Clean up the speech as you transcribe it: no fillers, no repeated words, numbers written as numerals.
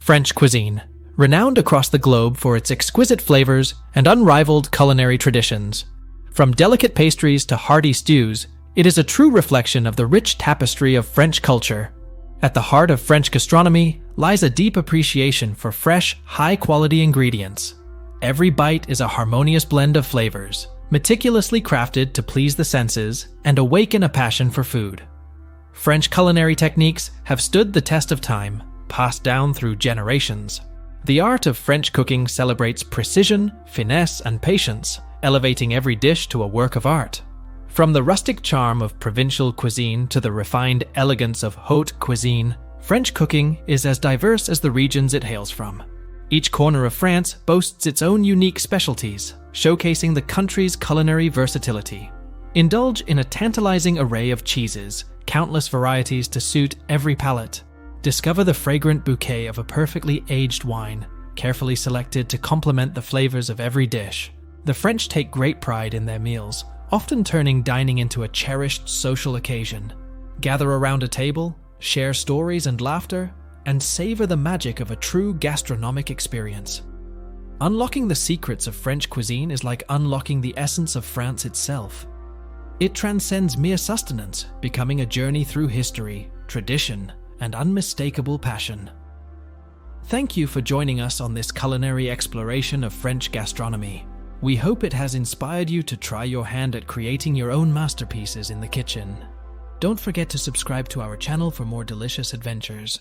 French cuisine, renowned across the globe for its exquisite flavors and unrivaled culinary traditions. From delicate pastries to hearty stews, it is a true reflection of the rich tapestry of French culture. At the heart of French gastronomy lies a deep appreciation for fresh, high-quality ingredients. Every bite is a harmonious blend of flavors, meticulously crafted to please the senses and awaken a passion for food. French culinary techniques have stood the test of time, passed down through generations. The art of French cooking celebrates precision, finesse, and patience, elevating every dish to a work of art. From the rustic charm of provincial cuisine to the refined elegance of haute cuisine, French cooking is as diverse as the regions it hails from. Each corner of France boasts its own unique specialties, showcasing the country's culinary versatility. Indulge in a tantalizing array of cheeses, countless varieties to suit every palate. Discover the fragrant bouquet of a perfectly aged wine, carefully selected to complement the flavors of every dish. The French take great pride in their meals, often turning dining into a cherished social occasion. Gather around a table, share stories and laughter, and savor the magic of a true gastronomic experience. Unlocking the secrets of French cuisine is like unlocking the essence of France itself. It transcends mere sustenance, becoming a journey through history, tradition, and unmistakable passion. Thank you for joining us on this culinary exploration of French gastronomy. We hope it has inspired you to try your hand at creating your own masterpieces in the kitchen. Don't forget to subscribe to our channel for more delicious adventures.